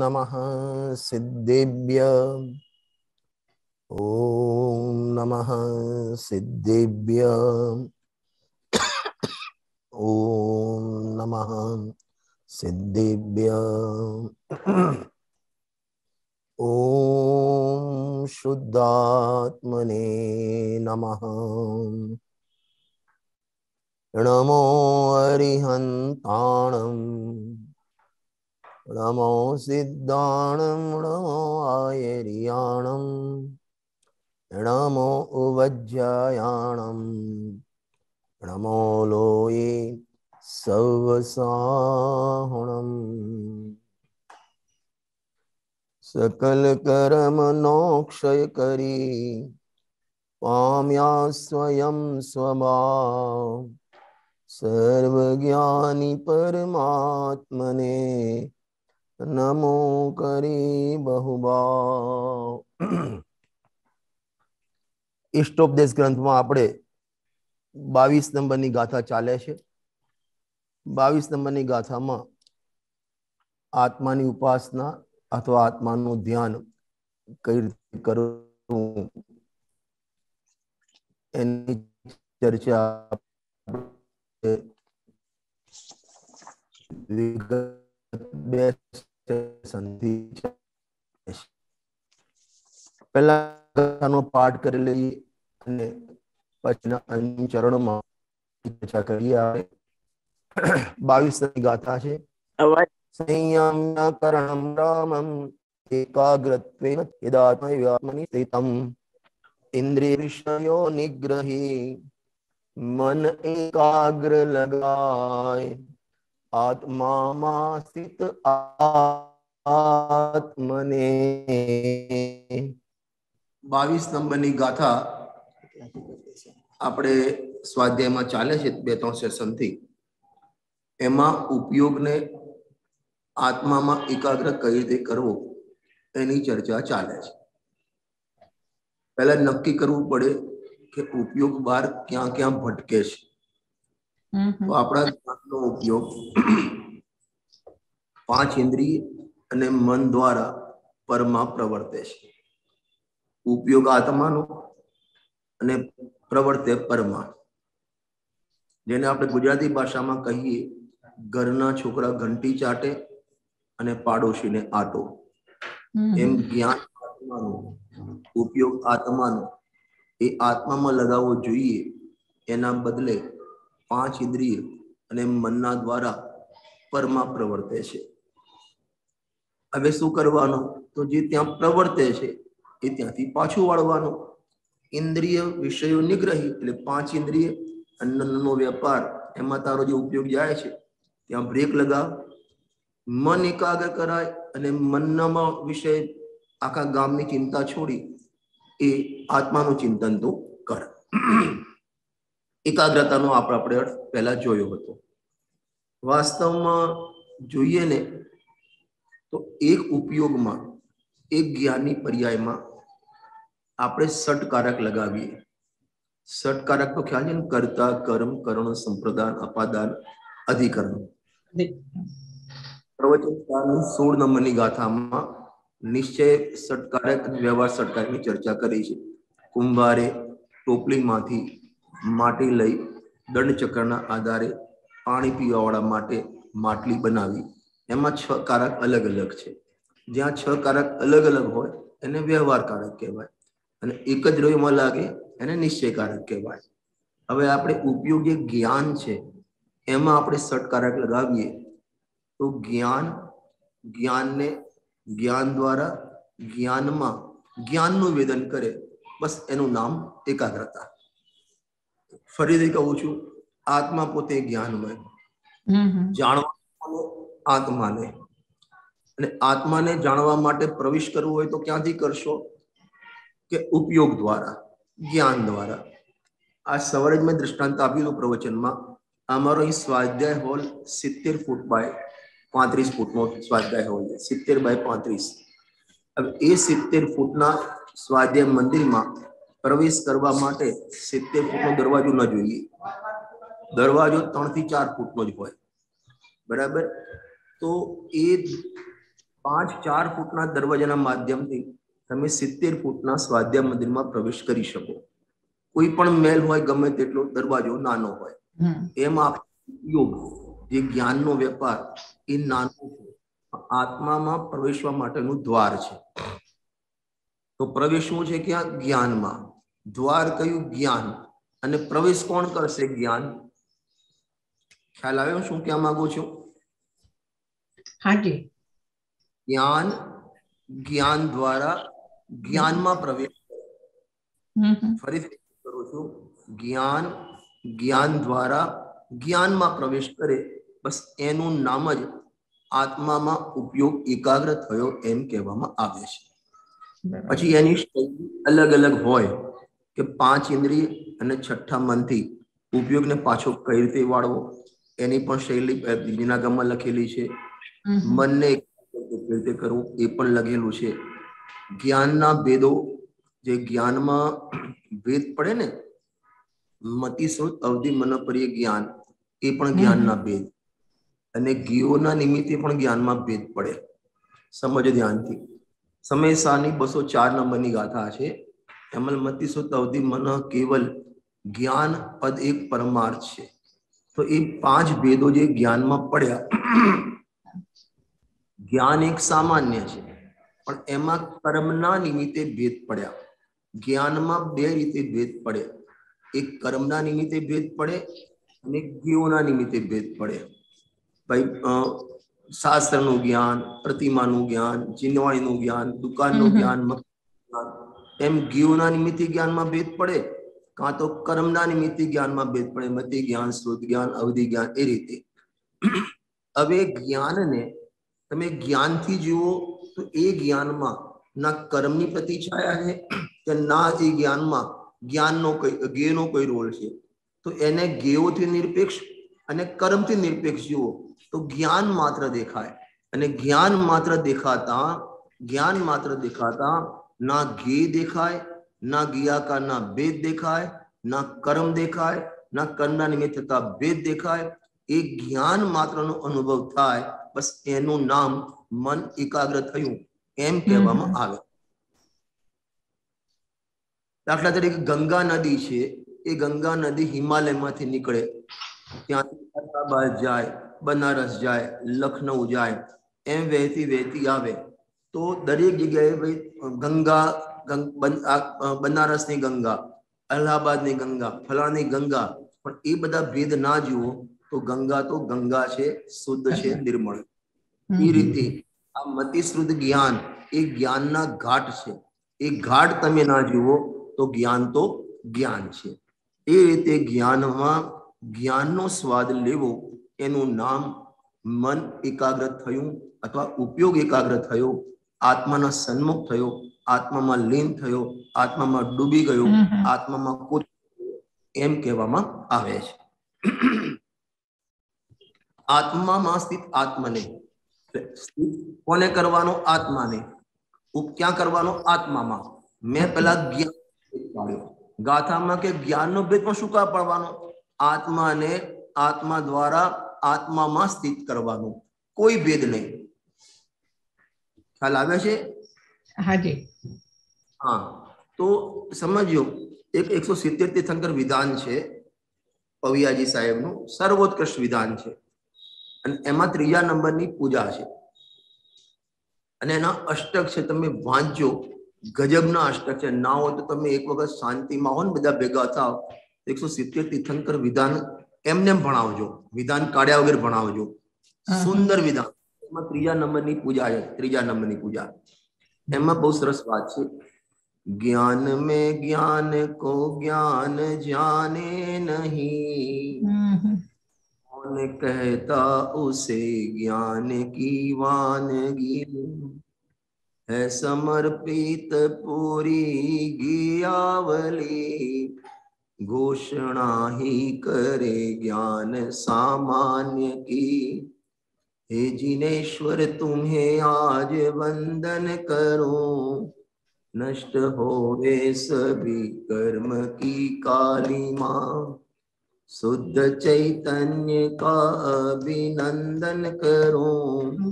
नमः सिद्धेभ्य। ओम नमः सिद्धेभ्य। ओम नमः सिद्धेभ्य। ओम शुद्धात्मने नमः। नमो अरिहन्ताणं नमो सिद्धाणं नमो आयर्याणं नमो उवज्जायाणं नमो लोये सवसाहुणम्। सकल कर्म नोक्षय करी पाम्या स्वयं स्वभाव सर्वज्ञानी परमात्मने नमो करी बहुभाव। इष्टोपदेश ग्रंथ में આપણે 22 નંબરની ગાથા ચાલે છે। 22 નંબરની ગાથામાં આત્માની ઉપાસના અથવા આત્માનું ધ્યાન કઈ રીતે કરવું એની ચર્ચા પહેલા પાઠ કરી લઈએ અને પછીના ચરણોમાં ચર્ચા કરીએ। 22 ગાથા છે। संयम्य करणं रामं एकाग्रत्वेन यदात्मनि स्थितम् इंद्रिय विषयो निग्रही मन एकाग्र लगाए आत्मा मासित आत्मने। 22 નંબરની ગાથા આપણે સ્વાધ્યાયમાં ચાલે છે 2-3 સેશનથી। એમાં ઉપયોગને આત્મામાં એકાગ્ર કઈ રીતે કરવો એની ચર્ચા ચાલે છે। પહેલા નક્કી કરવું પડે કે ઉપયોગ બહાર ક્યાં ક્યાં ભટકે છે। તો આપણા જ્ઞાનનો ઉપયોગ 5 ઇન્દ્રિય અને મન દ્વારા પરમાં પ્રવર્તે છે। ઉપયોગ આત્માનો અને પ્રવર્તે પરમાં, જેને આપણે ગુજરાતી ભાષામાં કહીએ ઘરના છોકરા ઘંટી ચાટે અને પાડોશીને આટો, એમ જ્ઞાન આત્માનો ઉપયોગ આત્માનો એ આત્મામાં લગાવવો જોઈએ। એના બદલે 5 ઇન્દ્રિય અને મનના દ્વારા પરમાં પ્રવર્તે છે। હવે શું કરવાનું? તો જે ત્યાં પ્રવર્તે છે એ ત્યાંથી પાછું વાળવાનું। ઇન્દ્રિય વિષયો નિગ્રહી એટલે 5 ઇન્દ્રિય અન્નનો વેપાર એમાં તારો જે ઉપયોગ જાય છે ત્યાં બ્રેક લગાવ, મન એકાગ્ર કરાય અને મનના વિષય આખા ગામની ચિંતા છોડી એ આત્માનું ચિંતન તો કર। એકાગ્રતાનો આપણે અર્થ પહેલા જોયો હતો। વાસ્તવમાં જોઈએ ને તો એક ઉપયોગમાં એક જ્ઞાનની પર્યાયમાં આપણે ષટકારક લગાવીએ। ષટકારક તો ખ્યાલ છે ને, કર્તા, કર્મ, કરણ, સંપ્રદાન, અપાદાન, અધિકરણ। પ્રવચન 16 નંબરની ગાથામાં નિશ્ચય ષટકારક અને વ્યવહાર ષટકારકની ચર્ચા કરી છે। કુંભારે ટોપલીમાંથી માટી લઈ દંડચક્રના આધારે પાણી પીવાવાળા માટે માટલી બનાવી। એમાં 6 કારક અલગ અલગ છે। જ્યાં 6 કારક અલગ અલગ હોય એને વ્યવહાર કારક કહેવાય અને એક જ રોયમાં લાગે એને નિશ્ચયકારક કહેવાય। હવે આપણે ઉપયોગી જ્ઞાન છે એમાં આપણે ષટકારક લગાવીએ તો જ્ઞાનને જ્ઞાન દ્વારા જ્ઞાનમાં જ્ઞાનનું વેદન કરે, બસ એનું નામ એકાગ્રતા। ફરીથી કહું છું, આત્મા પોતે જ્ઞાનમય, જાણવા આત્માને, અને આત્માને જાણવા માટે પ્રવેશ કરવો હોય તો ક્યાંથી કરશો? કે ઉપયોગ દ્વારા, જ્ઞાન દ્વારા। આ સવારે જ મેં દૃષ્ટાંત આપ્યું હતું પ્રવચનમાં। અમારો અહીં સ્વાધ્યાય હોલ 70 ફૂટ બાય 35 ફૂટનો સ્વાધ્યાય હોલ છે, 70 બાય 35। હવે એ 70 ફૂટના સ્વાધ્યાય મંદિરમાં પ્રવેશ કરવા માટે 70 ફૂટનો દરવાજો ન જોઈએ, દરવાજો 3 થી 4 ફૂટનો જ હોય, બરાબર? તો એ 4 ફૂટના દરવાજાના માધ્યમથી તમે 70 ફૂટના સ્વાધ્યાય મંદિરમાં પ્રવેશ કરી શકો. કોઈ પણ મહેલ હોય, ગમે તેટલો દરવાજો નાનો હોય, એમાં યોગ જે જ્ઞાનનો વેપાર એ નાનો છે, આત્મામાં પ્રવેશવા માટેનું દ્વાર છે. તો પ્રવેશવું છે ક્યાં? જ્ઞાનમાં. દ્વાર કયું? જ્ઞાન. અને પ્રવેશ કોણ કરશે? જ્ઞાન. ખ્યાલ આવ્યો શું કહેવા માંગુ છું? હાજી. જ્ઞાન, જ્ઞાન દ્વારા જ્ઞાનમાં પ્રવેશ. ફરીથી કરું છું, જ્ઞાન, જ્ઞાન દ્વારા જ્ઞાનમાં પ્રવેશ કરે, બસ એનું નામ જ આત્મામાં ઉપયોગ એકાગ્ર થયો એમ કહેવામાં આવે છે. પછી એની શૈલી અલગ અલગ હોય કે 5 ઇન્દ્રિય અને 6ઠા મનથી ઉપયોગને પાછો કઈ રીતે વાળવો, એની પણ શૈલી વિજ્ઞાનગમમાં લખેલી છે. મનને કેવી રીતે કરવું એ પણ લખેલું છે. જ્ઞાનના ભેદો, જે જ્ઞાનમાં ભેદ પડે ને, મતિ શ્રુત અવધિ મનપર્ય જ્ઞાન, એ પણ જ્ઞાનના ભેદ. અને ગીઓના નિમિત્તે પણ જ્ઞાનમાં ભેદ પડે. સમજો ધ્યાનથી. સમયસાની 204 નંબરની ગાથા છે. એમાં મતિ શ્રુત અવધિ મન કેવલ જ્ઞાન પદ એક પરમાર્થ છે. તો એ 5 ભેદો જે જ્ઞાનમાં પડ્યા, જ્ઞાન એક સામાન્ય છે, પણ એમાં કર્મના નિમિત્તે ભેદ પડ્યા. જ્ઞાનમાં 2 રીતે ભેદ પડે. એક કર્મના નિમિત્તે ભેદ પડે અને જ્ઞાનના નિમિત્તે ભેદ પડે. ભાઈ શાસ્ત્રનું જ્ઞાન, પ્રતિમાનું જ્ઞાન, ચિન્હવાણીનું જ્ઞાન, દુકાનનું જ્ઞાન, એમ જ્ઞાનના નિમિત્તે જ્ઞાનમાં ભેદ પડે, કાં તો કર્મના નિમિત્તે જ્ઞાનમાં ભેદ પડે. મતિ જ્ઞાન, શ્રુત જ્ઞાન, અવધિ જ્ઞાન, એ રીતે. હવે જ્ઞાનને તમે જ્ઞાનથી જુઓ તો એ જ્ઞાનમાં ના કર્મની પ્રતિછાયા છે કે ના એ જ્ઞાનમાં જ્ઞાનનો જ્ઞેયનો કોઈ રોલ છે. તો એને જ્ઞેયોથી નિરપેક્ષ અને કર્મથી નિરપેક્ષ જુઓ તો જ્ઞાન માત્ર દેખાય. અને જ્ઞાન માત્ર દેખાતા ના જ્ઞેય દેખાય, ના જ્ઞેયાકારના ભેદ દેખાય, ના કર્મ દેખાય, ના કર્મના નિમિત્ત થતા ભેદ દેખાય. એ જ્ઞાન માત્રનો અનુભવ થાય, બસ એનું નામ મન એકાગ્ર થયું એમ કહેવામાં આવે. દાખલા તરીકે ગંગા નદી છે, એ ગંગા નદી હિમાલયમાંથી નીકળે, ત્યાંથી અલ્હાબાદ જાય, બનારસ જાય, લખનઉ જાય, એમ વહેતી વહેતી આવે. તો દરેક જગ્યાએ ભાઈ ગંગા, બનારસની ગંગા, અલ્હાબાદની ગંગા, ફલાની ગંગા, પણ એ બધા ભેદ ના જુઓ તો ગંગા છે, શુદ્ધ છે, નિર્મળ. એ રીતે આ મતિશ્રુદ્ધ જ્ઞાન એ જ્ઞાનના ઘાટ છે. એ ઘાટ તમે ના જુઓ તો જ્ઞાન છે. એ રીતે જ્ઞાનમાં જ્ઞાનનો સ્વાદ લેવો, એનું નામ મન એકાગ્ર થયું અથવા ઉપયોગ એકાગ્ર થયો, આત્માના સન્મુખ થયો, આત્મામાં લીન થયો, આત્મામાં ડૂબી ગયો, આત્મામાં કૂદ, એમ કહેવામાં આવે છે. આત્મામાં સ્થિત આત્મને કોને કરવાનો? આત્માને. ક્યાં કરવાનો? આત્મામાં. મેં પેલા જ્ઞાન પાડ્યો ગાથામાં કે જ્ઞાનનો ભેદ પણ શું કા પડવાનો? આત્માને આત્મા દ્વારા આત્મામાં સ્થિત કરવાનું, કોઈ ભેદ નહીં. ખ્યાલ આવે છે? હાજી. હા, તો સમજો એક 170 તીર્થંકર વિધાન છે પવિયાજી સાહેબનું, સર્વોત્કૃષ્ટ વિધાન છે. અને એમાં 3જા નંબરની પૂજા છે અને એના અષ્ટક છે. તમે વાંચજો, ગજબના અષ્ટક છે. ના હોય તો તમે એક વખત શાંતિમાં હો ને બધા ભેગા થાવ, 170 તીર્થંકર વિધાન એમને ભણાવજો, વિધાન કાઢ્યા વગર ભણાવજો. સુંદર વિધાન. એમાં 3જા નંબરની પૂજા છે. 3જા નંબરની પૂજા, એમાં બહુ સરસ વાત છે. ज्ञान में ज्ञान को ज्ञान जाने नहीं, कौन कहता उसे ज्ञान की वानगी, है समर्पित पूरी गियावली, घोषणा ही करे ज्ञान सामान्य की, हे जिनेश्वर तुम्हें आज वंदन करूं, नष्ट होवे सभी कर्म की कालिमा, शुद्ध चैतन्य का अभिनंदन करूं,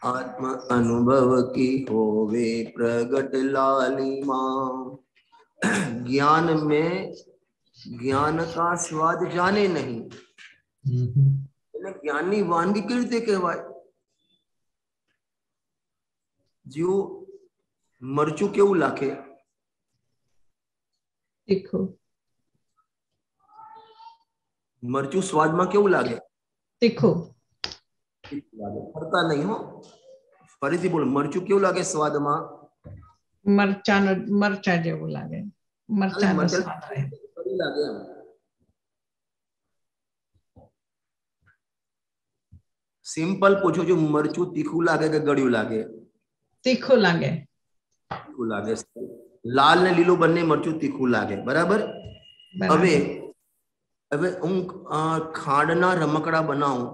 आत्म अनुभव की होवे प्रगट लालिमा। ज्ञान में ज्ञान का स्वाद जाने नहीं, એટલે જ્ઞાનની વાનગી કેવી રીતે કહેવાય? જો મરચું કેવું લાગે? તીખું. મરચું સ્વાદમાં કેવું લાગે? તીખું. ફરતા નહીં હો, ફરીથી બોલો, મરચું કેવું લાગે સ્વાદમાં? મરચા જેવું લાગે. મરચાનો સ્વાદ આવે. લાગે એમ. સિમ્પલ પૂછું છું, મરચું તીખું લાગે કે ગળ્યું લાગે? તીખું લાગે. તીખું લાગે. લાલ ને લીલું બંને મરચું તીખું લાગે, બરાબર? હવે હું ખાંડના રમકડા બનાવું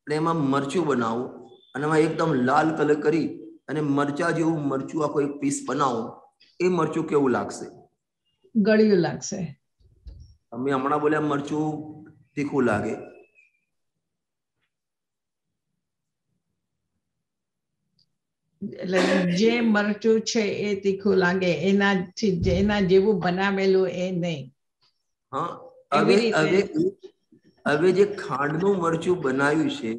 અને એમાં મરચું બનાવું અને એમાં એકદમ લાલ કલર કરી અને મરચા જેવું મરચું આખો એક પીસ બનાવું, એ મરચું કેવું લાગશે? ગળ્યું લાગશે. અમે હમણાં બોલ્યા મરચું તીખું લાગે. એટલે જે મરચું છે એ તીખું લાગે, એનાથી એના જેવું બનાવેલું એ નહીં. હા, હવે જે ખાંડનું મરચું બનાવ્યું છે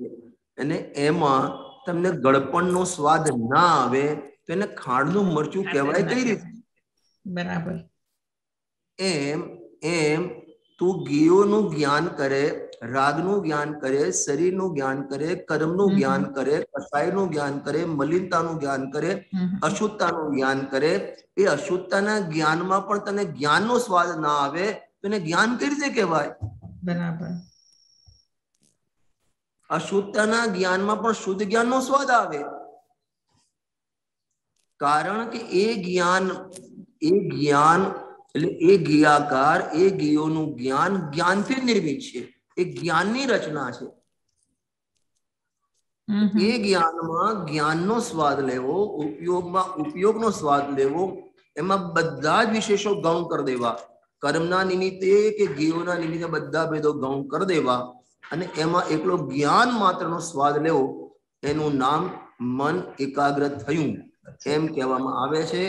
અને એમાં તમને ગળપણનો સ્વાદ ના આવે તો એને ખાંડનું મરચું કહેવાય કઈ રીતે? બરાબર. એમ તું ગીઓનું જ્ઞાન કરે, રાગનું જ્ઞાન કરે, શરીરનું જ્ઞાન કરે, કર્મનું જ્ઞાન કરે, કસાયનું જ્ઞાન કરે, મલિનતાનું જ્ઞાન કરે, અશુદ્ધતાનું જ્ઞાન કરે, એ અશુદ્ધતાના જ્ઞાનમાં પણ તને જ્ઞાનનો સ્વાદ ના આવે તો એને જ્ઞાન કઈ રીતે કહેવાય? બરાબર. અશુદ્ધતાના જ્ઞાનમાં પણ શુદ્ધ જ્ઞાનનો સ્વાદ આવે, કારણ કે એ જ્ઞાન એટલે એ જ્ઞાકાર, એ જ્ઞોનું જ્ઞાન જ્ઞાનથી નિર્મિત છે, એ જ્ઞાનની રચના છે. એ જ્ઞાનમાં જ્ઞાનનો સ્વાદ લેવો, ઉપયોગનો સ્વાદ લેવો, એમાં બધા જ વિશેષો ગૌણ કરી દેવા, કર્મના નિમિત્તે કે જ્ઞોના નિમિત્તે બધા ભેદો ગૌણ કરી દેવા અને એમાં એકલો જ્ઞાન માત્રનો સ્વાદ લેવો, એનું નામ મન એકાગ્ર થયું એમ કહેવામાં આવે છે.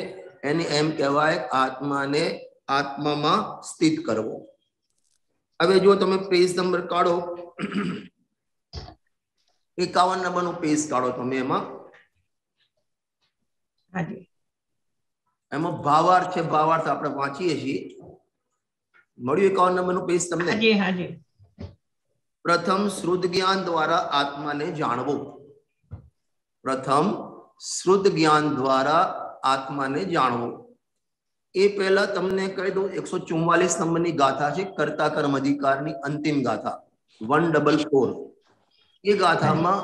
એને એમ કહેવાય આત્માને આત્મામાં સ્થિત કરવો. હવે જો તમે પેજ નંબર કાઢો, 51 નંબરનું પેજ કાઢો તમે, એમાં ભાવાર્થ છે, ભાવાર્થ આપણે વાંચીએ છીએ. મળ્યું 51 નંબરનું પેજ તમને? પ્રથમ શ્રુત જ્ઞાન દ્વારા આત્માને જાણવો. પ્રથમ શ્રુત જ્ઞાન દ્વારા આત્માને જાણવો. એ પહેલા તમને કહી દઉં, 144 નંબરની ગાથા છે, કર્તા કર્મ અધિકારની અંતિમ ગાથા 144. એ ગાથામાં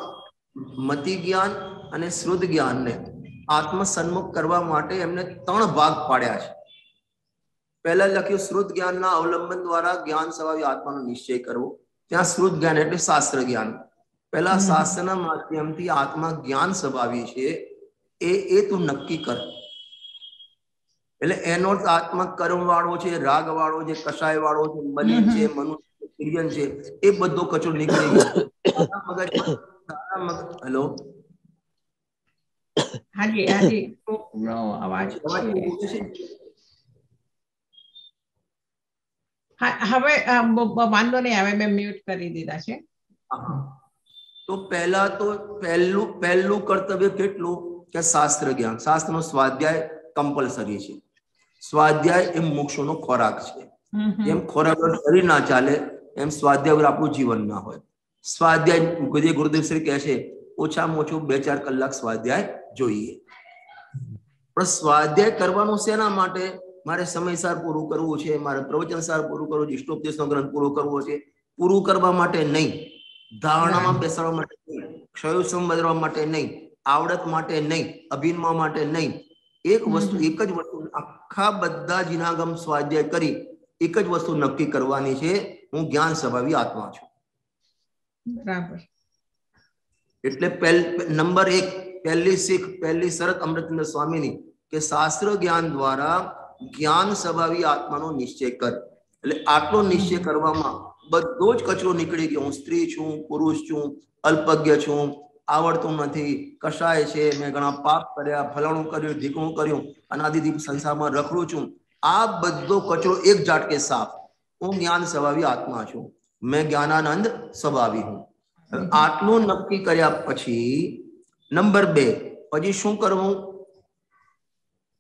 મતિ જ્ઞાન અને શ્રુત જ્ઞાનને આત્મ સન્મુખ કરવા માટે એમને 3 ભાગ પાડ્યા છે. પહેલા લખ્યું શ્રુત જ્ઞાનના અવલંબન દ્વારા જ્ઞાન સ્વભાવી આત્માનો નિશ્ચય કરવો. ત્યાં શ્રુત જ્ઞાન એટલે શાસ્ત્ર જ્ઞાન. પહેલા શાસ્ત્રના માધ્યમથી આત્મા જ્ઞાન સ્વભાવી છે એ તું નક્કી કર. એટલે એનો આત્મા કર્મ વાળો છે, રાગ વાળો છે, કષાય વાળો છે, મલિન છે, મનુષ્ય ક્રિયન છે, એ બધો કચરો નીકળી ગયો. હેલો, હાજી અવાજ હવે વાંધો નહીં આવે, મેં મ્યુટ કરી દીધા છે. તો પહેલા તો પહેલું કર્તવ્ય કેટલું કે શાસ્ત્ર જ્ઞાન. શાસ્ત્રનો સ્વાધ્યાય કમ્પલસરી છે. સ્વાધ્યાય એ મોક્ષનો ખોરાક છે. જેમ ખોરાક શરીર ના ચાલે એમ સ્વાધ્યાય વગર આપણું જીવન ના હોય. સ્વાધ્યાય ગુરુદેવ શ્રી કહે છે ઓછામાં ઓછું 2-4 કલાક સ્વાધ્યાય જોઈએ. પણ સ્વાધ્યાય કરવાનું શેના માટે? મારે સમયસર પૂરું કરવું છે, મારે પ્રવચનસાર પૂરું કરવું છે, ઇષ્ટોપદેશનો ગ્રંથ પૂરો કરવો છે. પૂરું કરવા માટે નહીં, ધારણામાં બેસાડવા માટે નહીં, ક્ષયો સંબંધવા માટે નહીં, આવડત માટે નહીં, અભિનવ માટે નહીં. એક જ વસ્તુ આખા બધા જીનાગમ સ્વાધ્યાય કરી એક જ વસ્તુ નક્કી કરવાની છે, હું જ્ઞાન સ્વભાવી આત્મા છું. બરાબર. એટલે નંબર 1, પહેલી શીખ, પહેલી શરત અમૃતેન્દ્ર સ્વામીની કે શાસ્ત્ર જ્ઞાન દ્વારા જ્ઞાન સ્વભાવી આત્માનો નિશ્ચય કર. એટલે આટલો નિશ્ચય કરવામાં બધો જ કચરો નીકળી ગયો. હું સ્ત્રી છું, પુરુષ છું, અલ્પજ્ઞ છું, આવડતું નથી, કશાય છે, મેં ઘણા પાપ કર્યા, ફલાણું કર્યું, ઢીકણું કર્યું, અનાદિથી સંસારમાં રખડું છું, આ બધો કચરો એક ઝાટકે સાફ. હું જ્ઞાન સ્વભાવી આત્મા છું, મેં જ્ઞાનાનંદ સ્વભાવી હું. આટલું નક્કી કર્યા પછી નંબર 2 પછી શું કરવું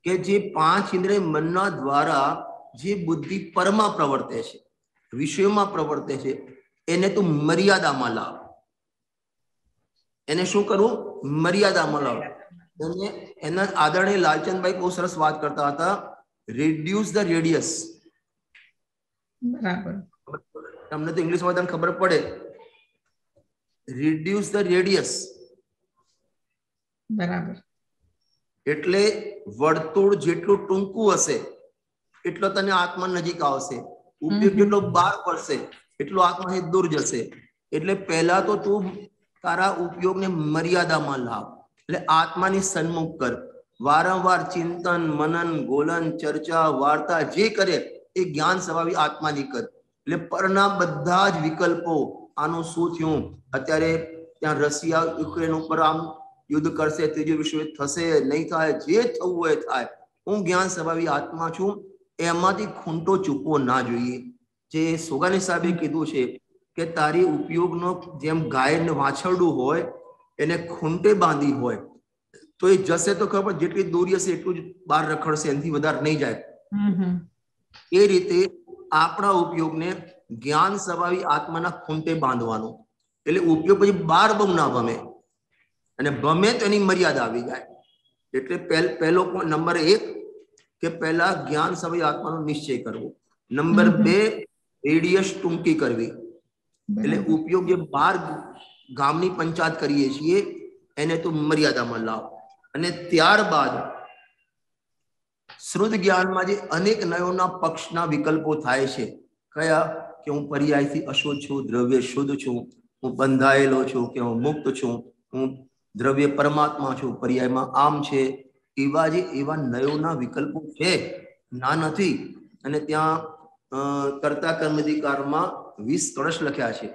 કે જે 5 ઇન્દ્રિય મનના દ્વારા જે બુદ્ધિ પરમાં પ્રવર્તે છે, વિષયોમાં પ્રવર્તે છે, એને તું મર્યાદામાં લાવ. એને શું કરવું? મર્યાદામાં લાવ. એના આદરણીય લાલચંદભાઈ બહુ સરસ વાત કરતા હતા, reduce the radius. બરાબર. તમને તો ઇંગ્લિશમાં તમને ખબર પડે, reduce the radius. બરાબર. એટલે વર્તુળ જેટલું ટૂંકું હશે એટલો તને આત્મા નજીક આવશે, ઉપયોગ જેટલો બહાર પડશે એટલો આત્માથી દૂર જશે. એટલે પહેલા તો તું તારા ઉપયોગને મર્યાદામાં લાવ, એટલે આત્માની સન્મુખ કર. વારંવાર ચિંતન, મનન, ગોલન, ચર્ચા, વાર્તા જે કરે એ જ્ઞાન સ્વભાવી આત્માની કર. એટલે પરના બધા જ વિકલ્પો, આનું શું થયું, અત્યારે ત્યાં રશિયા યુક્રેન ઉપર આમ યુદ્ધ કરશે, ત્રીજું વિશ્વ થશે, નહીં થાય, જે થવું હોય થાય, હું જ્ઞાન સ્વભાવી આત્મા છું, એમાંથી ખૂંટો ચૂકવો ના જોઈએ. જે સોગાની સાહેબે કીધું છે કે તારી ઉપયોગનો જેમ ગાયને વાછરડું હોય એને ખૂંટે બાંધી હોય તો એ જશે તો ખબર, જેટલી દૂરી હશે એટલું જ બહાર રખડશે, એનાથી વધારે નહીં જાય. એ રીતે આપણા ઉપયોગને જ્ઞાન સ્વભાવી આત્માના ખૂંટે બાંધવાનો. એટલે ઉપયોગ પછી બહાર બહુ ના ભમે, અને ભમે તો એની મર્યાદા આવી જાય. એટલે પહેલો નંબર 1 કે પહેલા જ્ઞાન સ્વભાવી આત્માનો નિશ્ચય કરવો. નંબર 2 રેડિયસ ટૂંકી કરવી. એટલે ઉપયોગ જે બહાર ગામની પંચાયત કરીએ છીએ એને તું મર્યાદામાં લાવ. અને ત્યારબાદ શ્રુત જ્ઞાનમાં જે અનેક નયોના પક્ષના વિકલ્પો થાય છે, કયા કે હું પર્યાયથી અશુદ્ધ છું, દ્રવ્ય શુદ્ધ છું, હું બંધાયેલો છું કે હું મુક્ત છું, હું દ્રવ્ય પરમાત્મા છું, પર્યાયમાં આમ છે, એવા નયોના વિકલ્પો છે, ના નથી. અને ત્યાં કર્તા કર્મધિકારમાં 20 કળશ લખ્યા છે.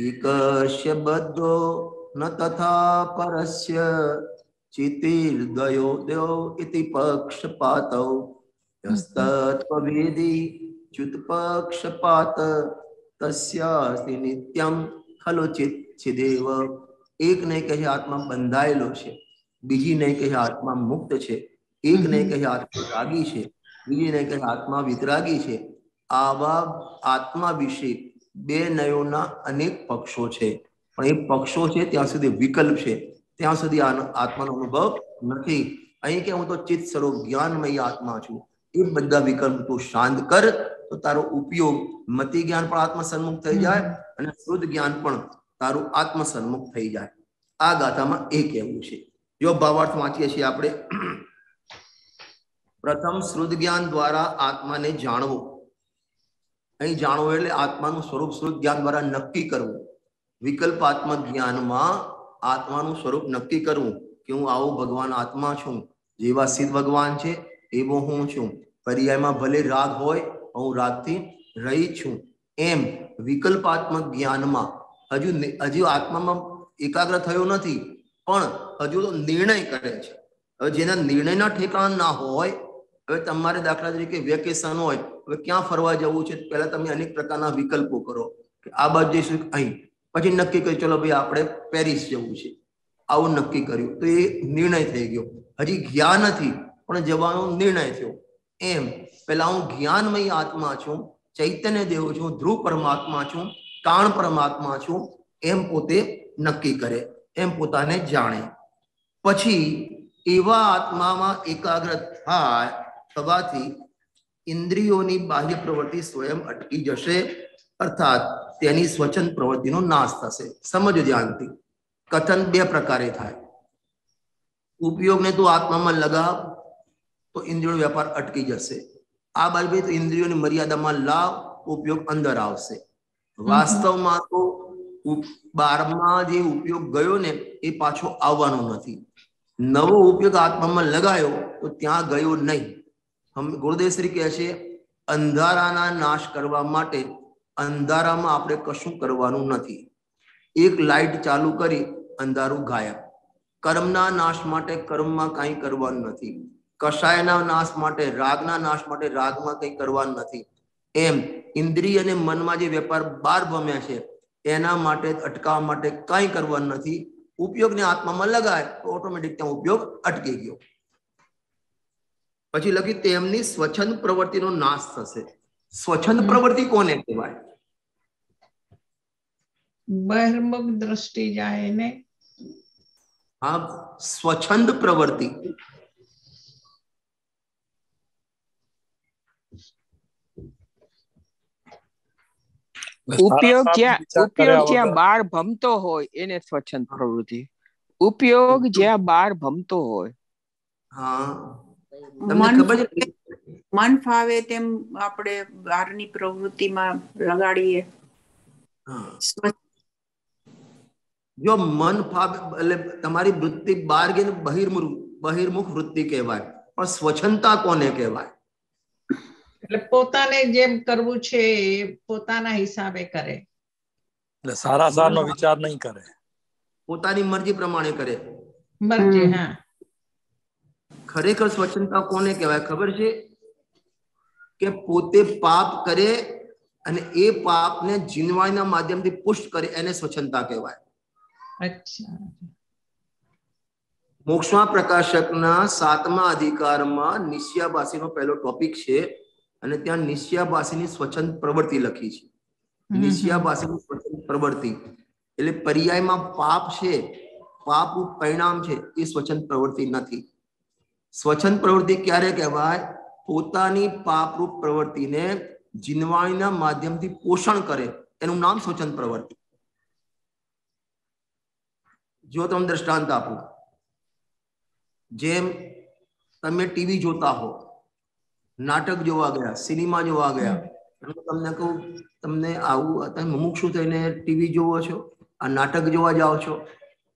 એકસ્ય બદ્ધો ન તથા પરસ્ય ચિતિર્દયો દયો ઇતિ પક્ષપાતૌ યસ્તત્વવેદી ચ્યુત પક્ષપાત તસ્યાસ્તિ નિત્યમ ખલો ચિદેવ. એક નહીં કહે આત્મા બંધાયેલો છે, બીજી નહીં કહે આત્મા મુક્ત છે, એક નહીં કહે આત્મા રાગી છે, બીજી નહીં કહે આત્મા વિતરાગી છે. આવા આત્મા વિશે 2 નયોના અનેક પક્ષો છે, પણ એ પક્ષો છે ત્યાં સુધી વિકલ્પ છે, ત્યાં સુધી આત્માનો અનુભવ નથી. અહીં કે હું તો ચિત્ત સ્વરૂપ જ્ઞાનમય આત્મા છું. એ બધા વિકલ્પ તું શાંત કર તો તારો ઉપયોગ મતિ જ્ઞાન પણ આત્મ સન્મુખ થઈ જાય અને શુદ્ધ જ્ઞાન પણ તારું આત્મ સન્મુખ થઈ જાય. આ ગાથામાં એ કહેવું છે. જો ભાવાર્થ વાંચીએ છીએ આપણે, પ્રથમ શુદ્ધ જ્ઞાન દ્વારા આત્માને જાણવું. અહીં જાણવું એટલે આત્માનું સ્વરૂપ શુદ્ધ જ્ઞાન દ્વારા નક્કી કરવું. વિકલ્પાત્મક જ્ઞાનમાં આત્માનું સ્વરૂપ નક્કી કરવું કે હું આવું ભગવાન આત્મા છું, જેવા સિદ્ધ ભગવાન છે એવો હું છું. પર્યાયમાં ભલે રાગ હોય હું રાગથી રહી છું. એમ વિકલ્પાત્મક જ્ઞાનમાં હજુ આત્મામાં એકાગ્ર થયો નથી, પણ હજુ તો નિર્ણય કરે છે. હવે જેના નિર્ણયના ઠેકાણ ના હોય, હવે તમારે દાખલા તરીકે વેકેશન હોય, હવે ક્યાં ફરવા જવું છે, પહેલા તમે અનેક પ્રકારના વિકલ્પો કરો કે આ બાજુ જઈશું, અહીં, પછી નક્કી કર્યું ચલો ભાઈ આપણે પેરિસ જવું છે, આવું નક્કી કર્યું તો એ નિર્ણય થઈ ગયો. હજી ગયા નથી પણ જવાનો નિર્ણય થયો. એમ પેલા હું જ્ઞાનમય આત્મા છું, ચૈતન્ય દેવ છું, ધ્રુવ પરમાત્મા છું, કાણ પરમાત્મા છું, એમ પોતે નક્કી કરે, એમ પોતાને જાણે. પછી એવા આત્મામાં એકાગ્ર થવાથી ઇન્દ્રિયોની બાહ્ય પ્રવૃત્તિ સ્વયં અટકી જશે, અર્થાત તેની સ્વચ્છંદ પ્રવૃત્તિનો નાશ થશે. સમજો ધ્યાનથી. કથન 2 પ્રકારે થાય. ઉપયોગને તું આત્મામાં લગાવ તો ઇન્દ્રિયોનો વેપાર અટકી જશે. આ બાજુ તો ઇન્દ્રિયોની મર્યાદામાં લાવ, ઉપયોગ અંદર આવશે. વાસ્તવમાં તો 12માં જે ઉપયોગ ગયો ને એ પાછો આવવાનો નથી. નવો ઉપયોગ આત્મામાં લગાયો તો ત્યાં ગયો નહીં. ગુરુદેવ શ્રી કહે છે અંધારાના નાશ કરવા માટે અંધારામાં આપણે કશું કરવાનું નથી. એક લાઈટ ચાલુ કરી અંધારું ગાયબ. કર્મના નાશ માટે કર્મમાં કંઈ કરવાનું નથી. કષાયના નાશ માટે, રાગના નાશ માટે રાગમાં કંઈ કરવાનું નથી. એમ ઇન્દ્રિય અને મનમાં જે વેપાર બાર ભમ્યા છે એના માટે અટકાવવા માટે કંઈ કરવાનું નથી. ઉપયોગને આત્મામાં લગાય તો ઓટોમેટિક ત્યાં ઉપયોગ અટકી ગયો. પછી લખ્યું તેમની સ્વચ્છંદ પ્રવૃત્તિનો નાશ થશે. સ્વચ્છંદ પ્રવૃત્તિ કોને કહેવાય? બહિર્મુખ દ્રષ્ટિ જાય ને. હા, સ્વચ્છંદ પ્રવૃત્તિ. ઉપયોગ જ્યાં બાર ભમતો હોય એને સ્વચ્છંદ પ્રવૃત્તિ. ઉપયોગ જ્યાં બાર ભમતો હોય. હા, તમને ખબર છે મન ફાવે તેમ આપણે બહારની પ્રવૃત્તિમાં લગાડીએ. જો મન ફાવે એટલે તમારી વૃત્તિ બહાર ગઈને બહિર્મુખ વૃત્તિ કહેવાય. પણ સ્વચ્છંદતા કોને કહેવાય? એટલે પોતાને જેમ કરવું છે એ પોતાના હિસાબે કરે. એટલે સારા સારનો વિચાર નહીં કરે, પોતાની મરજી પ્રમાણે કરે. મરજી. હા, ખરેખર સ્વચ્છંદતા કોને કહેવાય ખબર છે? કે પોતે પાપ કરે અને એ પાપને જીનવાણીના માધ્યમથી પુષ્ટ કરે એને સ્વચ્છંદતા કહેવાય. અચ્છા. મોક્ષમાં પ્રકાશકના 7મા અધિકારમાં નિશ્યાભાસીનો પહેલો ટોપિક છે અને ત્યાં નિશ્યાભાસીની સ્વચ્છંદ પ્રવૃત્તિ લખી છે. નિશ્યાભાસીની સ્વચ્છંદ પ્રવૃત્તિ એટલે પર્યાયમાં પાપ છે, પાપનું પરિણામ છે, એ સ્વચ્છંદ પ્રવૃત્તિ નથી. સ્વચ્છંદ પ્રવૃત્તિ ક્યારે કહેવાય? પોતાની પાપરૂપ પ્રવૃત્તિને જીનવાણીના માધ્યમથી પોષણ કરે એનું નામ સ્વચ્છંદ પ્રવૃત્તિ. જો તમે દ્રષ્ટાંત આપો, જેમ તમે ટીવી જોતા હો, નાટક જોવા ગયા, સિનેમા જોવા ગયા, તમને કહું તમને આવું તમે મુમુક્ષુ થઈને ટીવી જોવો છો, આ નાટક જોવા જાઓ છો,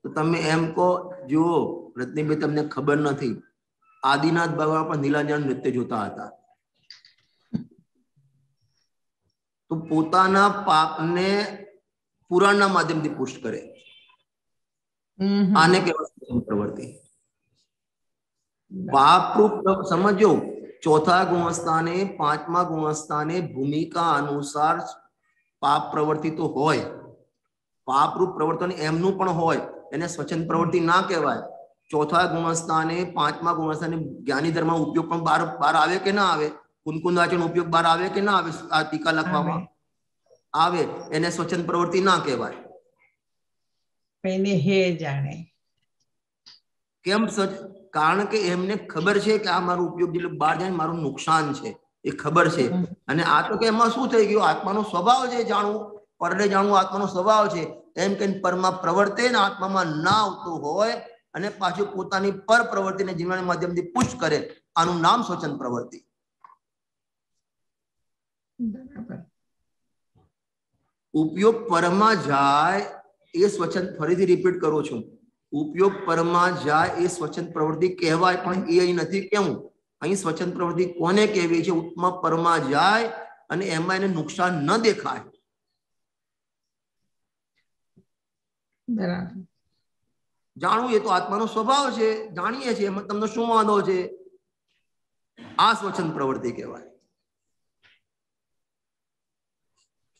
તો તમે એમ કહો જુઓ રત્નીભાઈ તમને ખબર નથી, આદિનાથ ભગવાન પણ નીલાંજન નૃત્ય જોતા હતા. તો પોતાના પાપને પુરાણના માધ્યમથી પુષ્ટ કરે. આને કહેવાય પ્રવૃત્તિ. પાપરૂપ સમજો, ચોથા ગુણસ્થાને 5મા ગુણસ્થાને ભૂમિકા અનુસાર પાપ પ્રવૃત્તિ તો હોય, પાપરૂપ પ્રવર્તન એમનું પણ હોય, એને સ્વચ્છંદ પ્રવૃત્તિ ના કહેવાય. ચોથા ગુણસ્થાને 5મા ગુણસ્થાને જ્ઞાની ધર્મ ઉપયોગ પણ બાર આવે કે ના આવે? કુંકુંદાચન ઉપયોગ બાર આવે કે ના આવે? આ ટીકા લખવામાં આવે, એને સ્વચ્છંદ પ્રવૃત્તિ ના કહેવાય. એને હે જાણે કેમ? કારણ કે એમને ખબર છે કે આ મારો ઉપયોગ જેટલું બહાર જાય મારું નુકસાન છે, એ ખબર છે. અને આ તો કે એમાં શું થઈ ગયું? આત્માનો સ્વભાવ છે જાણવું, પરને જાણવું આત્માનો સ્વભાવ છે. એમ કે પરમાં પ્રવર્તે ને આત્મામાં ના આવતું હોય અને પાછું પોતાની પર પ્રવૃત્તિને જીવન માધ્યમથી પુષ્ટ કરે, આનું નામ સ્વચ્છંદ પ્રવૃત્તિ. ઉપયોગ પરમાં જાય એ સ્વચ્છંદ, ફરીથી રિપીટ કરું છું, ઉપયોગ પરમાં જાય એ સ્વચ્છંદ પ્રવૃત્તિ કહેવાય, પણ એ અહીં નથી કેવું. અહીં સ્વચ્છંદ પ્રવૃત્તિ કોને કહેવી છે? ઉપમા પરમાં જાય અને એમાં એને નુકસાન ન દેખાય. બરાબર. જાણવું એ તો આત્માનો સ્વભાવ છે, જાણીએ છીએ, એમાં તમને શું વાંધો છે? આ સ્વચ્છંદ પ્રવૃત્તિ કહેવાય.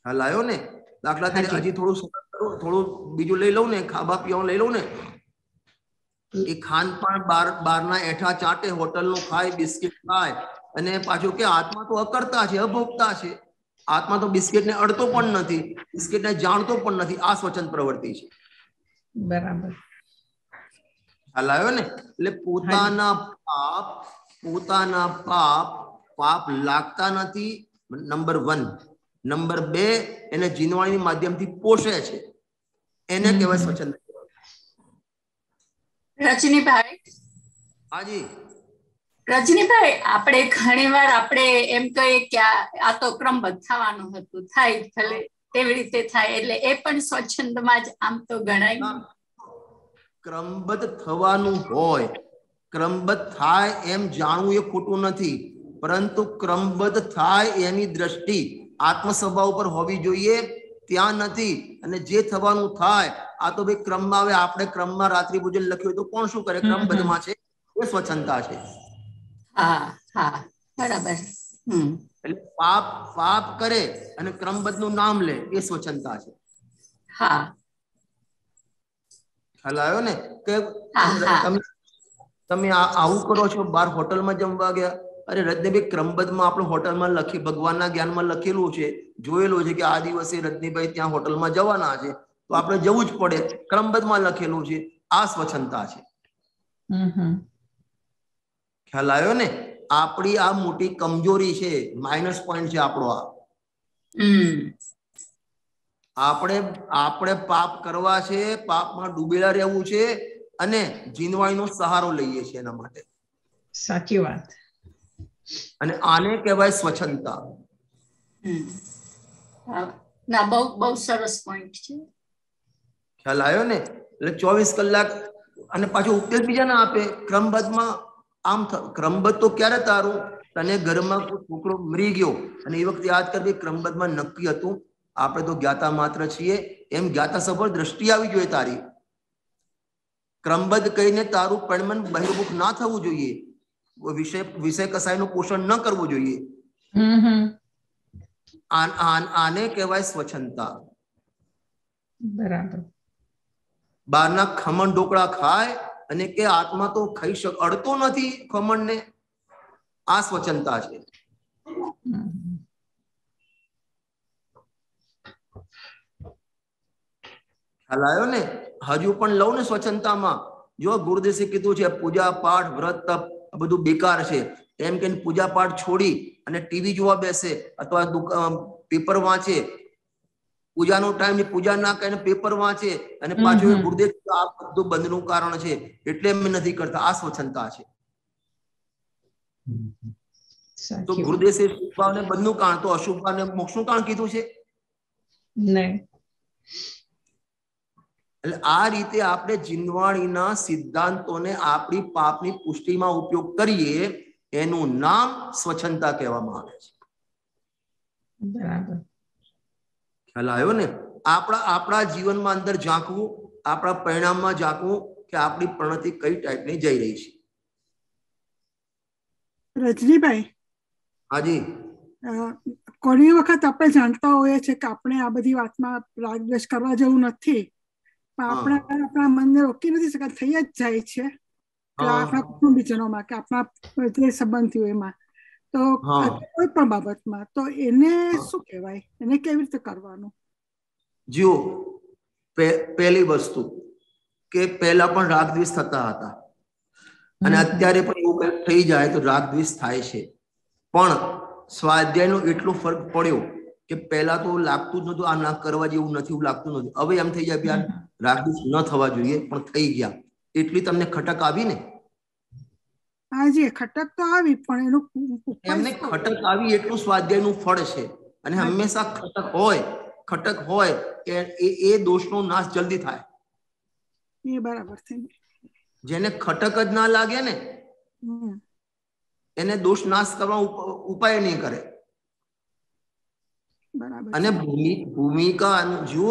ખ્યાલ આવ્યો ને? દાખલા તરીકે હજી થોડું બીજું લઈ લઉં ને, ખાવા પીવાનું લઈ લઉં ને, એ ખાનપાન બહારના એઠા ચાટે, હોટલનું ખાય, બિસ્કિટ ખાય, અને પાછું કે આત્મા તો અકર્તા છે, અભોગતા છે. આત્મા તો બિસ્કિટને અડતો પણ નથી, બિસ્કિટને જાણતો પણ નથી. આ સ્વચ્છંદ પ્રવૃત્તિ છે. બરાબર. ખ્યાલ આવ્યો ને? એટલે પોતાના પાપ લાગતા નથી, નંબર 1. નંબર 2, એને જીનવાણી માધ્યમથી પોષે છે, એને કહેવાય સ્વચ્છંદ. રજનીભાઈ, હાજી રજનીભાઈ, આપણે ઘણીવાર આપણે એમ કહીએ કે આ તો ક્રમબદ્ધ થવાનું હતું, થાય ભલે એવી રીતે થાય, એટલે એ પણ સ્વચ્છંદમાં જ આમ તો ગણાય. ક્રમબદ્ધ થવાનું હોય, ક્રમબદ્ધ થાય એમ જાણવું એ ખોટું નથી, પરંતુ ક્રમબદ્ધ થાય એની દ્રષ્ટિ આત્મ સ્વભાવ ઉપર હોવી જોઈએ. ત્યાં નથી, અને જે થવાનું થાય આ તો ભાઈ ક્રમમાં આવે. આપણે ક્રમમાં રાત્રિ ભોજન લખ્યું તો કોણ શું કરે? ક્રમબદ્ધમાં છે, એ સ્વચ્છંદતા છે. હા હા બરાબર. એટલે પાપ કરે અને ક્રમબદ્ધ નું નામ લે, એ સ્વચ્છંદતા છે. હા ખ્યાલ આવ્યો ને? કે તમે આવું કરો છો, બાર હોટલમાં જમવા ગયા, અરે રજનીભાઈ ક્રમબદ્ધમાં આપણે હોટલમાં લખી, ભગવાનના જ્ઞાનમાં લખેલું છે, જોયેલું છે કે આ દિવસે રજનીભાઈ ત્યાં હોટલમાં જવાના છે, તો આપણે જવું જ પડે, ક્રમબદ્ધમાં લખેલું છે. આ સ્વચ્છંદતા છે. ખ્યાલ આવ્યો ને? આપણી આ મોટી કમજોરી છે, માઇનસ પોઈન્ટ છે આપણો. આપણે પાપ કરવા છે, પાપમાં ડૂબેલા રહેવું છે, અને જીનવાણીનો સહારો લઈએ છીએ એના માટે. સાચી વાત. અને આને કહેવાય સ્વચ્છંદતા. ના, બહુ સરસ પોઈન્ટ છે. ખ્યાલ આવ્યો ને? એટલે 24 કલાક, અને પાછો ઉપદેશ બીજાને આપે ક્રમબદ્ધમાં. આમ ક્રમબદ્ધ તો ક્યારે તારું? તને ઘરમાં કોઈ છોકરો મરી ગયો અને એ વખતે યાદ કર, ક્રમબદ્ધમાં નક્કી હતું, આપણે તો જ્ઞાતા માત્ર છીએ, એમ જ્ઞાતા સફળ દ્રષ્ટિ આવી જોઈએ તારી. ક્રમબદ્ધ કહીને તારું પરિણમન બહિર્મુખ ના થવું જોઈએ, વિષય કસાયનું પોષણ ન કરવું જોઈએ. આને કહેવાય સ્વચ્છંદતા. બરાબર. બહારના ખમણ ઢોકળા ખાય અને કે આત્મા તો ખાઈ અડતો નથી ખમણને, આ સ્વચ્છંદતા છે. ખ્યાલ આવ્યો ને? હજુ પણ લઉં ને સ્વચ્છંદતામાં, જો ગુરુદેશે કીધું છે પૂજા પાઠ વ્રત તપ બધું બેકાર છે, એમ કે પૂજા પાઠ છોડી અને ટીવી જોવા બેસે અથવા પેપર વાંચે, પૂજાનો ટાઈમ પૂજા ના કરીને પેપર વાંચે, અને પાછું ગુરુદેવ આ બધું બંધનું કારણ છે એટલે અમે નથી કરતા. આ સ્વચ્છંદતા છે. તો ગુરુદેશે શુભ ભાવને બંધનું કારણ, તો અશુભ ભાવને મોક્ષનું કારણ કીધું છે નહીં. એટલે આ રીતે આપણે જીનવાણીના સિદ્ધાંતોને આપણી પાપની પુષ્ટિમાં ઉપયોગ કરીએ, એનું નામ સ્વચ્છંદતા કહેવામાં આવે છે. બરાબર. ખ્યાલ આવ્યો ને? આપણા જીવનમાં અંદર ઝાંકવું, આપણા પરિણામમાં ઝાંકવું કે આપણી પ્રણતિ કઈ ટાઈપની જઈ રહી છે. રજનીભાઈ, હાજી. ઘણી વખત આપણે જાણતા હોઈએ છીએ કે આપણે આ બધી વાતમાં રાગદ્વેષ કરવા જેવું નથી, પણ આપણે આપણા મનને રોકી નથી શકતા, થઈ જ જાય છે કે આપણા કુટુંબીજનોમાં કે આપણા જે સંબંધીઓ એમાં, તો કોઈ પણ બાબતમાં, તો એને શું કહેવાય? એને કેવી રીતે કરવાનું? જો પહેલી વસ્તુ કે પહેલા પણ રાગદ્વેષ થતા હતા, અને અત્યારે પણ એવું કંઈક થઈ જાય તો રાગદ્વેષ થાય છે. પણ સ્વાધ્યાયનો એટલો ફરક પડ્યો કે પહેલા તો લાગતું જ નતું, આ ના કરવા જેવું નથી, એવું લાગતું નથી. હવે એમ થઈ જાય યાર રાગદ્વેષ ન થવા જોઈએ, પણ થઈ ગયા. એટલી તમને ખટક આવી ને? હાજી, ખટક તો આવી, પણ એનું એમને ખટક આવી એટલું સ્વાધ્યાયનું ફળ છે. અને હંમેશા ખટક હોય એ દોષનો નાશ જલ્દી થાય. એ બરાબર છે. જેને ખટક જ ના લાગે ને, એને દોષ નાશ કરવા ઉપાય નહીં કરે. અને ભૂમિકા જો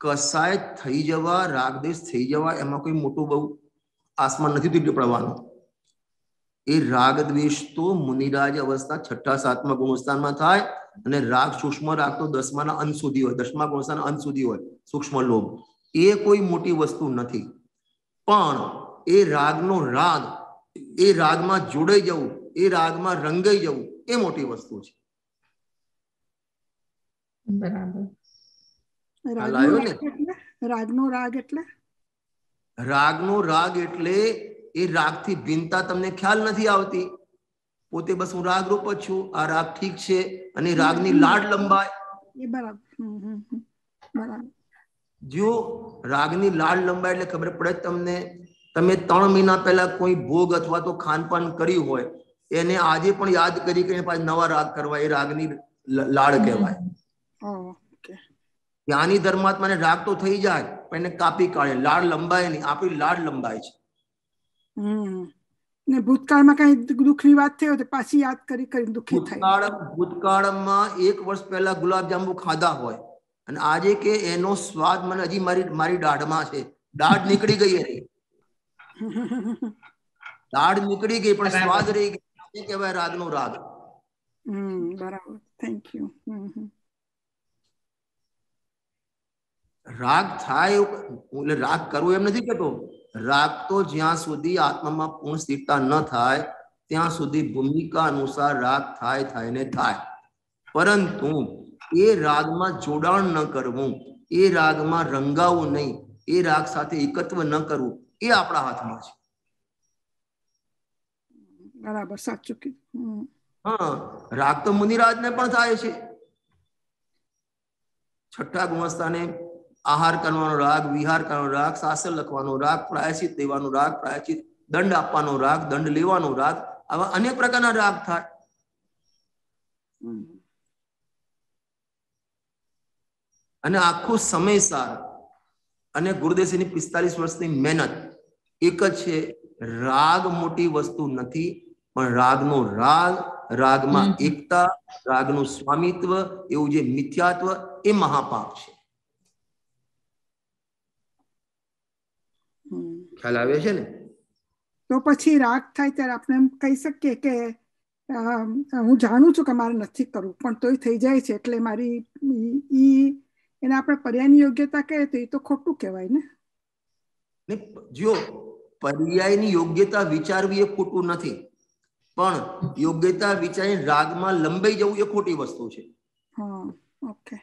કસાય થઈ જવા, રાગદ્વેષ થઈ જવા, એમાં કોઈ મોટું બહુ આસમાન નથી તૂટી પડવાનું. એ રાગદ્વેષ તો મુનિરાજ અવસ્થા 6ઠા 7મા ગુણસ્થાનમાં થાય, અને રાગ સૂક્ષ્મ રાગ તો 10માના અંત સુધી હોય, 10મા ગુણસ્થાનના અંત સુધી હોય, સૂક્ષ્મ લોભ. એ કોઈ મોટી વસ્તુ નથી, પણ એ રાગનો રાગ, એ રાગમાં જોડાઈ જવું, એ રાગમાં રંગાઈ જવું, એ મોટી વસ્તુ છે. બરાબર. રાગનો રાગ એટલે એ રાગથી ભિન્નતા તમને ખ્યાલ નથી આવતી. પોતે બસ હું રાગ રૂપ જ છું, આ રાગ ઠીક છે, અને રાગની લાડ લંબાય. જો રાગની લાડ લંબાય એટલે ખબર પડે તમને. તમે 3 મહિના પહેલા કોઈ ભોગ અથવા તો ખાનપાન કર્યું હોય, એને આજે પણ યાદ કરી કરીને પાછા નવા રાગ કરવા, એ રાગની લાડ કહેવાય. જ્ઞાની ધર્માત્માને રાગ તો થઈ જાય, પણ એને કાપી કાઢે, લાડ લંબાય નહીં. આપણી લાડ લંબાય છે. ને ભૂતકાળમાં કઈ દુઃખની વાત થઈ હોય તો પાછી યાદ કરી દુઃખી થાય. ભૂતકાળમાં 1 વર્ષ પહેલા ગુલાબજાંબુ ખાધા હોય, અને આજે કે એનો સ્વાદ મને હજી મારી દાઢમાં છે, દાઢ નીકળી ગઈ એની, દાઢ નીકળી ગઈ પણ સ્વાદ રહી ગયો, એ કહેવાય રાગનો રાગ. બરાબર, થેન્ક યુ. રાગ થાય એટલે રાગ કરવો એમ નથી કહેતો, રાગ તો જ્યાં સુધી આત્મામાં પૂર્ણ સ્થિરતા ન થાય ત્યાં સુધી ભૂમિકા અનુસાર રાગ થાય ને થાય, પરંતુ એ રાગમાં જોડાણ ન કરવું, એ રાગમાં રંગાવું નહીં, એ રાગ સાથે એકત્વ ન કરવું, એ આપણા હાથમાં છે. બરાબર, સાચું કીધું. હા, રાગ તો મુનિરાજને પણ થાય છે. છઠ્ઠા ગુણસ્થાને આહાર કરવાનો રાગ, વિહાર કરવાનો રાગ, શાસ્ત્ર લખવાનો રાગ, પ્રાયશ્ચિત દેવાનો રાગ, પ્રાયશ્ચિત દંડ આપવાનો રાગ, દંડ લેવાનો રાગ, આવા અનેક પ્રકારના રાગ થાય. અને આખું સમયસાર અને ગુરુદેવની 45 વર્ષની મહેનત એક જ છે. રાગ મોટી વસ્તુ નથી, પણ રાગનો રાગ, રાગમાં એકતા, રાગનું સ્વામિત્વ, એવું જે મિથ્યાત્વ, એ મહાપાપ છે. ખ્યાલ આવે છે ને? તો પછી રાગ થાય ત્યારે આપણે એમ કહી શકીએ કે હું જાણું છું કે મારે નથી કરવું, પણ તોય થઈ જાય છે, એટલે મારી એને આપણે પર્યાયની યોગ્યતા કહીએ તો એ તો ખોટું કહેવાય ને? જો પર્યાયની યોગ્યતા વિચારવી એ ખોટું નથી, પણ યોગ્યતા વિચારી રાગમાં લંબાઈ જવું એ ખોટી વસ્તુ છે. હા, ઓકે.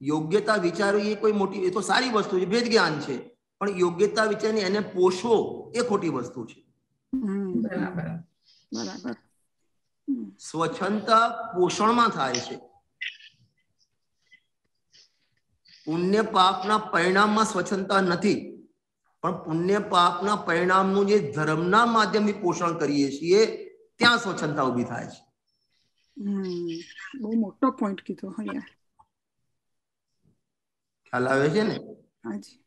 યોગ્યતા વિચારવી એ કોઈ મોટી, એ તો સારી વસ્તુ છે, ભેદ જ્ઞાન છે, પણ યોગ્યતા વિચારીને એને પોષવો એ ખોટી વસ્તુ છે. બરાબર. બરાબર. સ્વચ્છંદતા પોષણમાં થાય છે. પુણ્ય પાપના પરિણામમાં સ્વચ્છંદતા નથી, પણ પુણ્ય પાપના પરિણામનું જે ધર્મના માધ્યમથી પોષણ કરીએ છીએ ત્યાં સ્વચ્છંદતા ઊભી થાય છે. બહુ મોટો પોઈન્ટ કીધો. ખ્યાલ આવે છે ને? હાજી.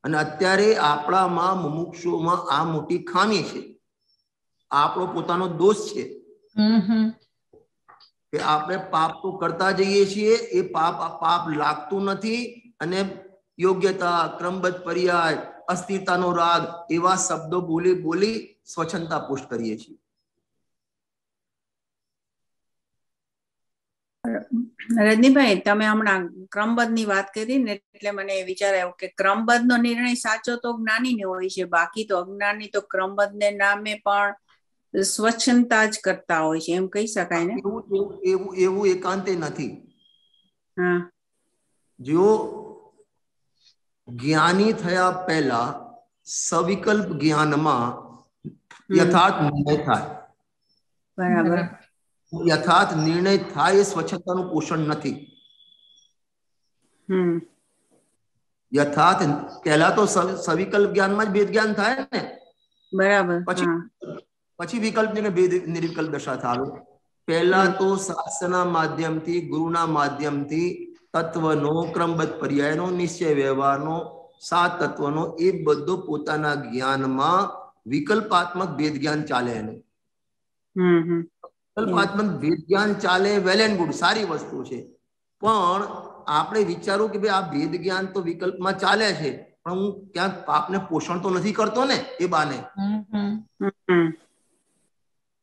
અને અત્યારે આપણામાં મુમુક્ષુઓમાં આ મોટી ખામી છે, આપણો પોતાનો દોષ છે કે આપણે પાપ તો કરતા જઈએ છીએ, એ પાપ લાગતું નથી, અને યોગ્યતા, ક્રમબદ્ધ પર્યાય, અસ્થિરતાનો રાગ, એવા શબ્દો બોલી સ્વચ્છંદતા પુષ્ટ કરીએ છીએ. રજનીભાઈ, તમે હમણાં ક્રમબદ્ધ ની વાત કરી ને, એટલે મને વિચાર આવ્યો કે ક્રમબદ્ધ નો નિર્ણય સાચો તો જ્ઞાની ને હોય છે, બાકી તો અજ્ઞાની તો ક્રમબદ્ધ ને નામે પણ સ્વચ્છંદતા જ કરતા હોય છે, એમ કહી શકાય ને? એવું એકાંતે નથી. હા, જો જ્ઞાની થયા પહેલા સવિકલ્પ જ્ઞાનમાં યથાર્થ નિર્ણય થાય. બરાબર. યથાર્થ નિર્ણય થાય એ સ્વચ્છતાનું પોષણ નથી. યથાર્થ પહેલા તો સવિકલ્પ જ્ઞાનમાં જ ભેદ જ્ઞાન થાય ને. બરાબર. પછી વિકલ્પ ને ભેદ નિર્વિકલ્પ દશા થાય. પહેલા તો શાસ્ત્રના માધ્યમથી, ગુરુના માધ્યમથી તત્વનો, ક્રમબદ્ધ પર્યાયનો, નિશ્ચય વ્યવહારનો, 7 તત્વનો, એ બધો પોતાના જ્ઞાનમાં વિકલ્પાત્મક ભેદ જ્ઞાન ચાલે એનું. વિકલ્પાત્મક ભેદ જ્ઞાન ચાલે, વેલ એન્ડ ગુડ, સારી વસ્તુ છે, પણ આપણે વિચારું કે ભાઈ આ ભેદ જ્ઞાન તો વિકલ્પમાં ચાલે છે, પણ હું ક્યાંક પાપને પોષણ તો નથી કરતો ને એ બાને.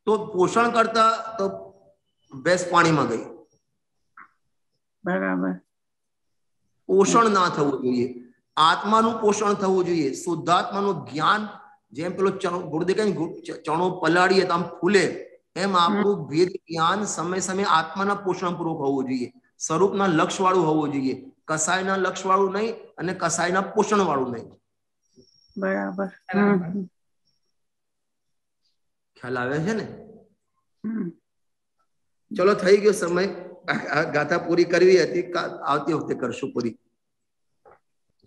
તો પોષણ કરતા તો ભેંસ પાણીમાં ગઈ. બરાબર. પોષણ ના થવું જોઈએ, આત્માનું પોષણ થવું જોઈએ, શુદ્ધાત્માનું જ્ઞાન. જેમ પેલો ચણો પલાળીએ તો આમ ફૂલે, એમ આપણું ભેદ જ્ઞાન સમય આત્માના પોષણ પૂર્વક હોવું જોઈએ, સ્વરૂપના લક્ષ વાળું હોવું જોઈએ, કસાયના લક્ષ વાળું નહીં અને કસાયના પોષણ વાળું નહીં. બરાબર. ખ્યાલ આવે છે ને? ચલો, થઈ ગયો સમય. ગાથા પૂરી કરવી હતી, આવતી વખતે કરશું પૂરી.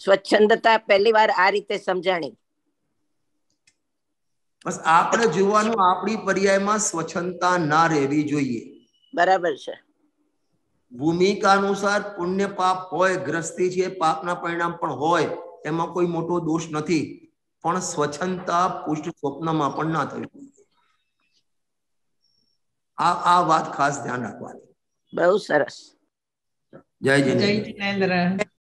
સ્વચ્છંદતા પહેલી વાર આ રીતે સમજાણી. બસ આપણે જોવાનું, આપણી પર્યાયમાં સ્વચ્છંદતા ના રહેવી જોઈએ. બરાબર છે. ભૂમિકા અનુસાર પુણ્ય પાપ હોય, ગ્રસ્તી છે, પાપના પરિણામ પણ હોય, એમાં કોઈ મોટો દોષ નથી, પણ સ્વચ્છંદતા પુષ્ટ સ્વપ્નમાં પણ ના થવી. આ વાત ખાસ ધ્યાન રાખવાની. બહુ સરસ. જય જય જિનેન્દ્ર. જિનેન્દ્ર.